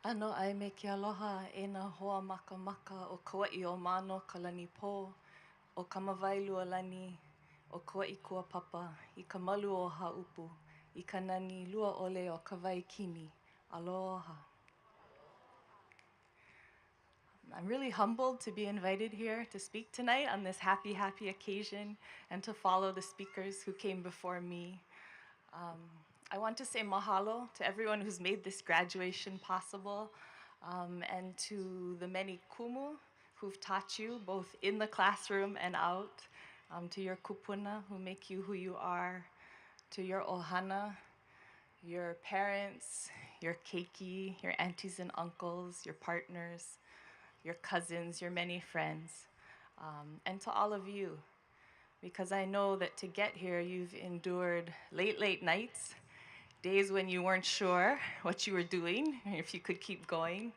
Ano ai me ke aloha e na hoa maka maka o Kauai o mano ka lani pō, o ka mawai lua lani o Kauai kua papa, I ka malu o haupu, I ka nani lua ole o ka wai kini. Aloha. I'm really humbled to be invited here to speak tonight on this happy, happy occasion and to follow the speakers who came before me. I want to say mahalo to everyone who's made this graduation possible, and to the many kumu who've taught you both in the classroom and out, to your kupuna who make you who you are, to your ohana, your parents, your keiki, your aunties and uncles, your partners, your cousins, your many friends, and to all of you, because I know that to get here, you've endured late, late nights, days when you weren't sure what you were doing, if you could keep going,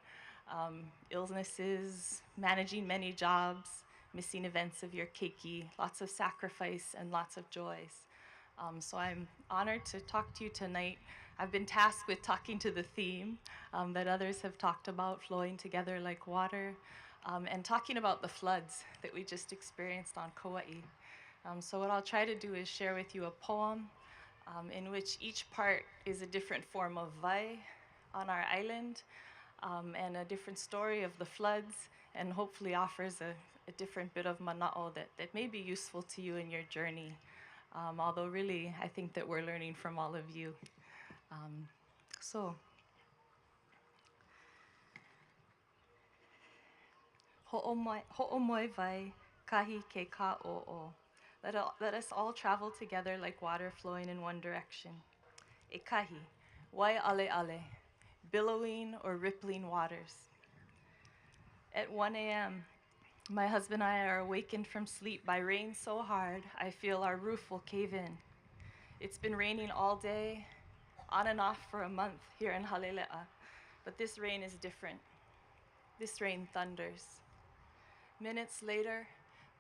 illnesses, managing many jobs, missing events of your keiki, lots of sacrifice and lots of joys. So I'm honored to talk to you tonight. I've been tasked with talking to the theme that others have talked about, flowing together like water, and talking about the floods that we just experienced on Kauai. So what I'll try to do is share with you a poem in which each part is a different form of vai on our island, and a different story of the floods, and hopefully offers a different bit of mana'o that may be useful to you in your journey. Although really, I think that we're learning from all of you. So, ho'omoe vai, kahi ke ka o'o. Let us all travel together like water flowing in one direction. E kahi, wai ale ale, billowing or rippling waters. At 1 a.m., my husband and I are awakened from sleep by rain so hard I feel our roof will cave in. It's been raining all day, on and off for a month here in Halele'a, but this rain is different. This rain thunders. Minutes later,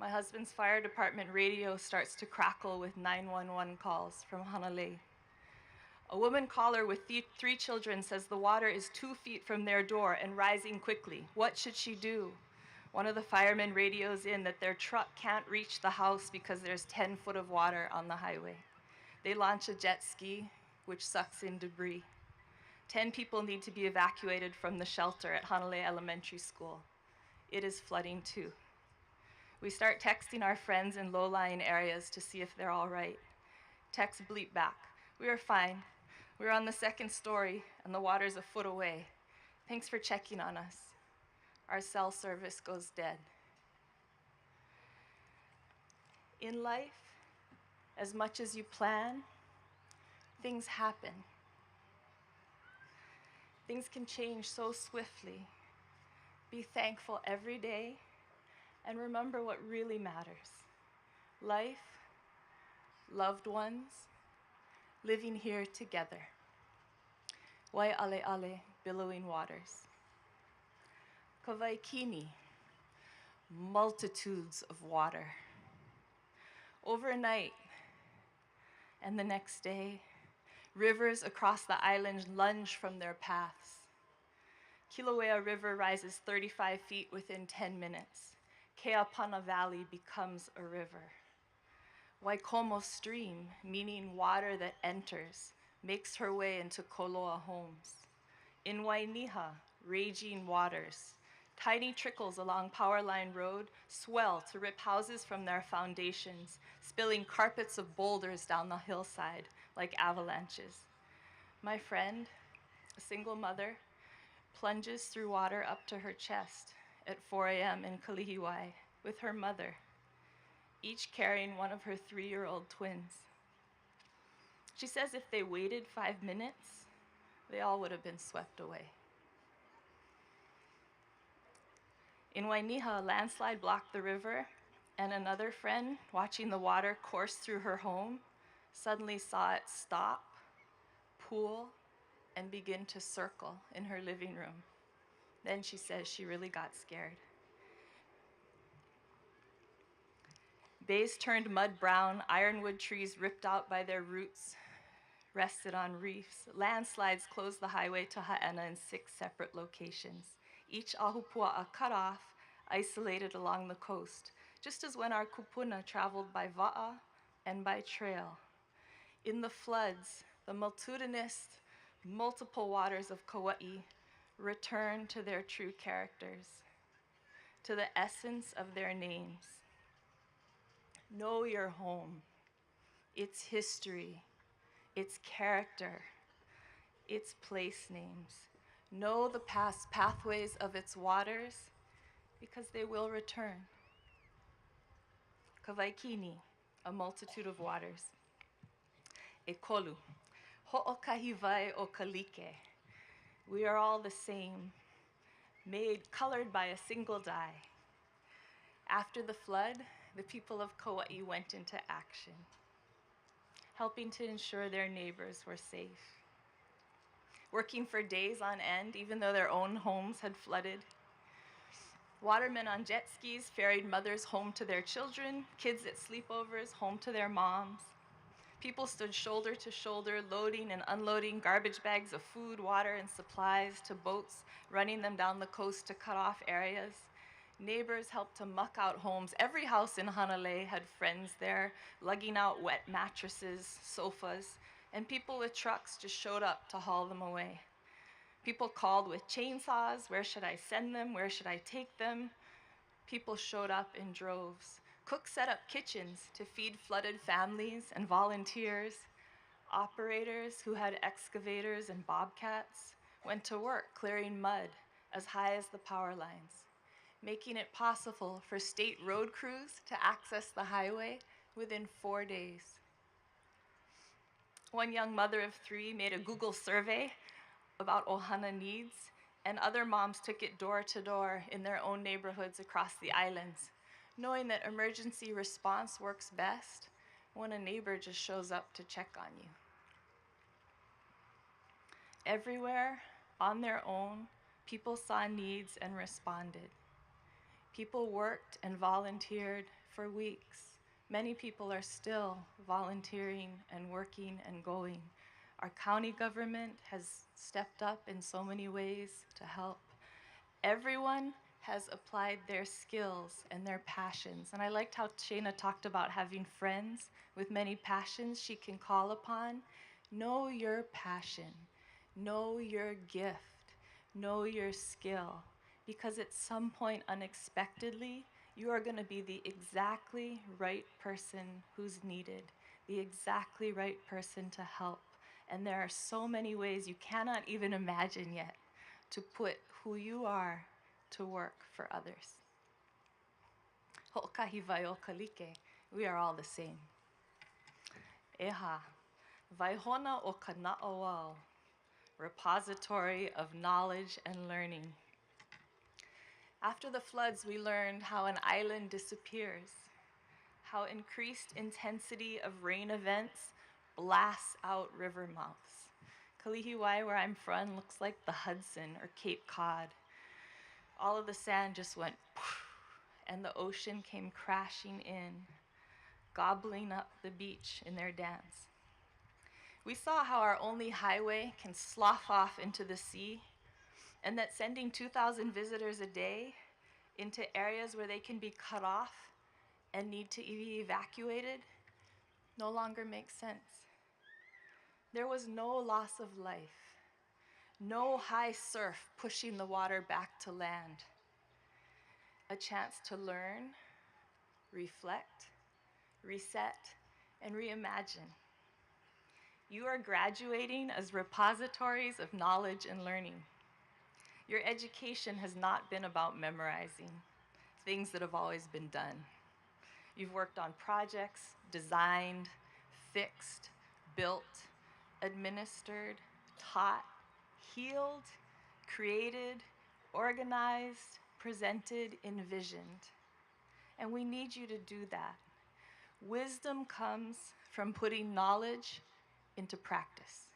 my husband's fire department radio starts to crackle with 911 calls from Hanalei. A woman caller with three children says the water is 2 feet from their door and rising quickly. What should she do? One of the firemen radios in that their truck can't reach the house because there's 10 foot of water on the highway. They launch a jet ski, which sucks in debris. 10 people need to be evacuated from the shelter at Hanalei Elementary School. It is flooding too. We start texting our friends in low-lying areas to see if they're all right. Text bleep back. We are fine. We're on the second story and the water's a foot away. Thanks for checking on us. Our cell service goes dead. In life, as much as you plan, things happen. Things can change so swiftly. Be thankful every day and remember what really matters. Life, loved ones, living here together. Wai ale ale, billowing waters. Kawaikini, multitudes of water. Overnight and the next day, rivers across the island lunge from their paths. Kilauea River rises 35 feet within 10 minutes. Keapana Valley becomes a river. Waikomo Stream, meaning water that enters, makes her way into Koloa homes. In Wainiha, raging waters. Tiny trickles along Powerline Road swell to rip houses from their foundations, spilling carpets of boulders down the hillside like avalanches. My friend, a single mother, plunges through water up to her chest at 4 a.m. in Kalihiwai with her mother, each carrying one of her 3-year-old twins. She says if they waited 5 minutes, they all would have been swept away. In Wainiha, a landslide blocked the river, and another friend, watching the water course through her home, suddenly saw it stop, pool, and begin to circle in her living room. Then she says she really got scared. Bays turned mud brown, ironwood trees ripped out by their roots, rested on reefs. Landslides closed the highway to Ha'ena in 6 separate locations, each ahupua'a cut off, isolated along the coast, just as when our kupuna traveled by va'a and by trail. In the floods, the multitudinous, multiple waters of Kauai return to their true characters, to the essence of their names. Know your home, its history, its character, its place names. Know the past pathways of its waters, because they will return. Kavaikini, a multitude of waters. E kolu, ho'okahivai o kalike. We are all the same, made, colored by a single dye. After the flood, the people of Kauai went into action, helping to ensure their neighbors were safe. Working for days on end, even though their own homes had flooded. Watermen on jet skis ferried mothers home to their children, kids at sleepovers home to their moms. People stood shoulder to shoulder, loading and unloading garbage bags of food, water, and supplies to boats, running them down the coast to cut off areas. Neighbors helped to muck out homes. Every house in Hanalei had friends there, lugging out wet mattresses, sofas, and people with trucks just showed up to haul them away. People called with chainsaws. Where should I send them? Where should I take them? People showed up in droves. Cooks set up kitchens to feed flooded families and volunteers. Operators who had excavators and bobcats went to work clearing mud as high as the power lines, making it possible for state road crews to access the highway within 4 days. One young mother of 3 made a Google survey about Ohana needs, and other moms took it door to door in their own neighborhoods across the islands, knowing that emergency response works best when a neighbor just shows up to check on you. Everywhere, on their own, people saw needs and responded. People worked and volunteered for weeks. Many people are still volunteering and working and going. Our county government has stepped up in so many ways to help. Everyone has applied their skills and their passions. And I liked how Shayna talked about having friends with many passions she can call upon. Know your passion. Know your gift. Know your skill. Because at some point, unexpectedly, you are going to be the exactly right person who's needed, the exactly right person to help. And there are so many ways you cannot even imagine yet to put who you are to work for others. Ho'okahi o kalike, we are all the same. Eha, vaihona o kana'awao, repository of knowledge and learning. After the floods, we learned how an island disappears, how increased intensity of rain events blasts out river mouths. Kalihiwai, where I'm from, looks like the Hudson or Cape Cod. All of the sand just went poof, and the ocean came crashing in, gobbling up the beach in their dance. We saw how our only highway can slough off into the sea, and that sending 2,000 visitors a day into areas where they can be cut off and need to be evacuated no longer makes sense. There was no loss of life, no high surf pushing the water back to land. A chance to learn, reflect, reset, and reimagine. You are graduating as repositories of knowledge and learning. Your education has not been about memorizing things that have always been done. You've worked on projects, designed, fixed, built, administered, taught, healed, created, organized, presented, envisioned. And we need you to do that. Wisdom comes from putting knowledge into practice.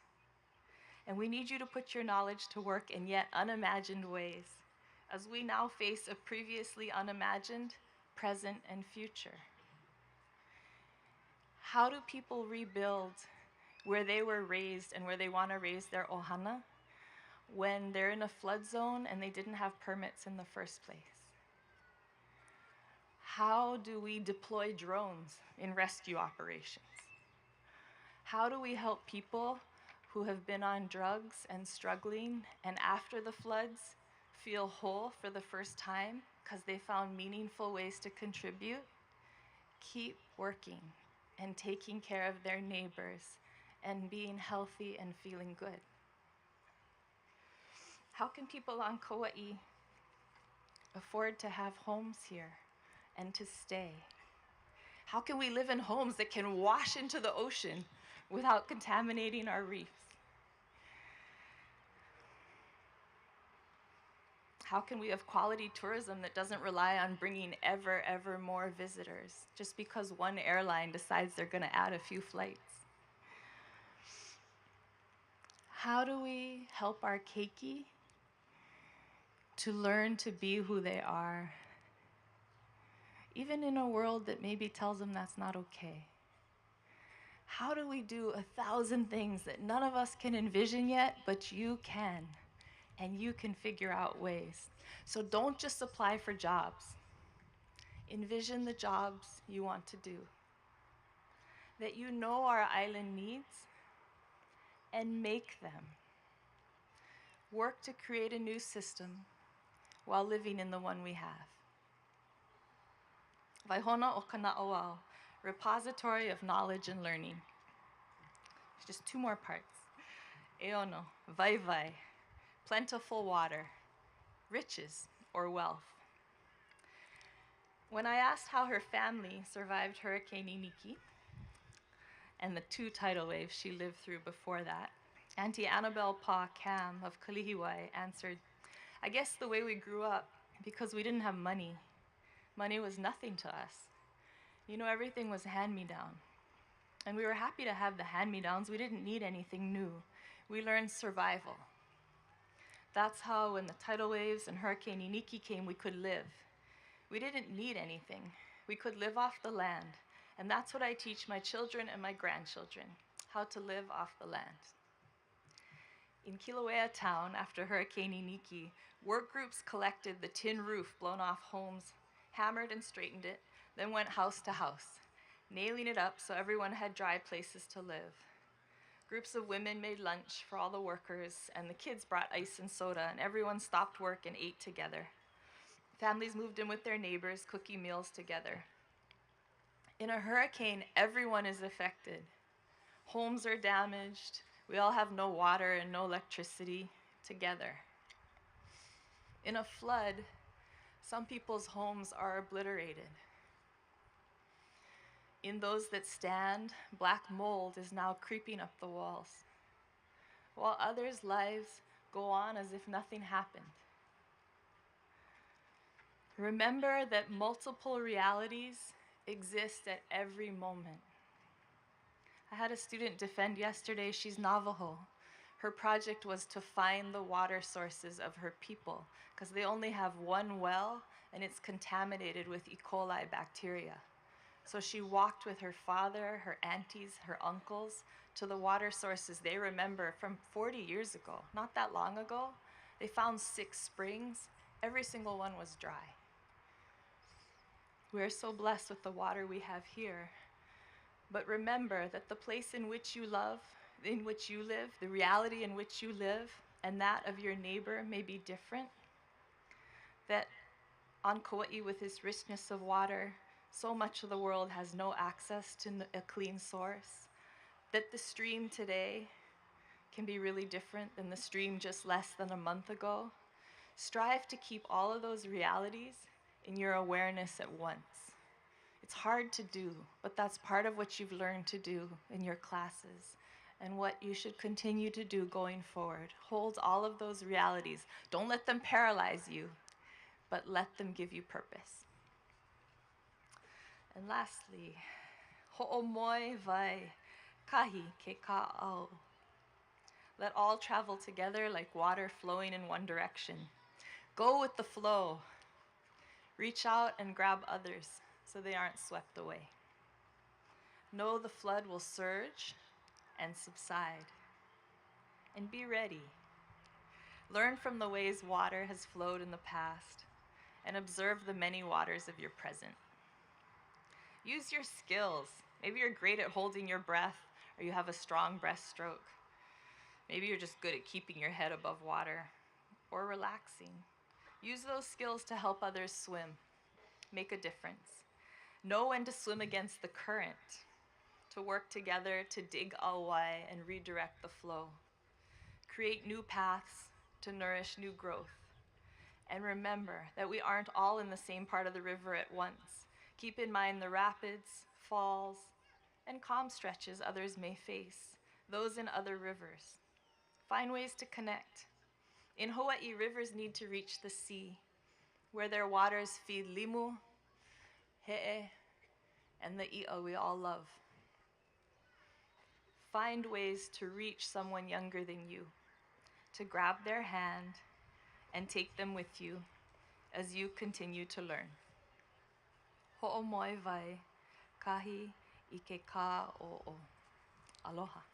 And we need you to put your knowledge to work in yet unimagined ways, as we now face a previously unimagined present and future. How do people rebuild where they were raised and where they want to raise their ohana when they're in a flood zone and they didn't have permits in the first place? How do we deploy drones in rescue operations? How do we help people who have been on drugs and struggling and after the floods feel whole for the first time because they found meaningful ways to contribute? Keep working and taking care of their neighbors and being healthy and feeling good. How can people on Kauai afford to have homes here and to stay? How can we live in homes that can wash into the ocean without contaminating our reefs? How can we have quality tourism that doesn't rely on bringing ever more visitors just because one airline decides they're going to add a few flights? How do we help our keiki to learn to be who they are, even in a world that maybe tells them that's not okay? How do we do 1,000 things that none of us can envision yet, but you can, and you can figure out ways? So don't just apply for jobs. Envision the jobs you want to do, that you know our island needs, and make them. Work to create a new system while living in the one we have. Vaihona o Kana'oao, repository of knowledge and learning. Just 2 more parts. Eono, vai, plentiful water, riches or wealth. When I asked how her family survived Hurricane Iniki and the 2 tidal waves she lived through before that, Auntie Annabelle Pa Cam of Kalihiwai answered, I guess the way we grew up, because we didn't have money. Money was nothing to us. You know, everything was hand-me-down. And we were happy to have the hand-me-downs. We didn't need anything new. We learned survival. That's how when the tidal waves and Hurricane Iniki came, we could live. We didn't need anything. We could live off the land. And that's what I teach my children and my grandchildren, how to live off the land. In Kilauea town, after Hurricane Iniki, work groups collected the tin roof blown off homes, hammered and straightened it, then went house to house, nailing it up so everyone had dry places to live. Groups of women made lunch for all the workers, and the kids brought ice and soda, and everyone stopped work and ate together. Families moved in with their neighbors, cooking meals together. In a hurricane, everyone is affected. Homes are damaged. We all have no water and no electricity together. In a flood, some people's homes are obliterated. In those that stand, black mold is now creeping up the walls, while others' lives go on as if nothing happened. Remember that multiple realities exist at every moment. I had a student defend yesterday, she's Navajo. Her project was to find the water sources of her people because they only have one well and it's contaminated with E. coli bacteria. So she walked with her father, her aunties, her uncles to the water sources they remember from 40 years ago, not that long ago. They found 6 springs. Every single one was dry. We are so blessed with the water we have here. But remember that the place in which you live, the reality in which you live, and that of your neighbor may be different. That on Kauai, with its richness of water, so much of the world has no access to a clean source. That the stream today can be really different than the stream just less than a month ago. Strive to keep all of those realities in your awareness at once. It's hard to do, but that's part of what you've learned to do in your classes and what you should continue to do going forward. Hold all of those realities. Don't let them paralyze you, but let them give you purpose. And lastly, ho'omoi vai, kahi ke ka'au. Let all travel together like water flowing in one direction. Go with the flow. Reach out and grab others so they aren't swept away. Know the flood will surge and subside. And be ready. Learn from the ways water has flowed in the past and observe the many waters of your present. Use your skills. Maybe you're great at holding your breath or you have a strong breaststroke. Maybe you're just good at keeping your head above water or relaxing. Use those skills to help others swim. Make a difference. Know when to swim against the current, to work together to dig Kauai and redirect the flow. Create new paths to nourish new growth. And remember that we aren't all in the same part of the river at once. Keep in mind the rapids, falls, and calm stretches others may face, those in other rivers. Find ways to connect. In Hawaii, rivers need to reach the sea, where their waters feed limu, he'e, and the i'a we all love. Find ways to reach someone younger than you, to grab their hand and take them with you as you continue to learn. Ho'omoe vai, kahi i ke ka o'o. Aloha.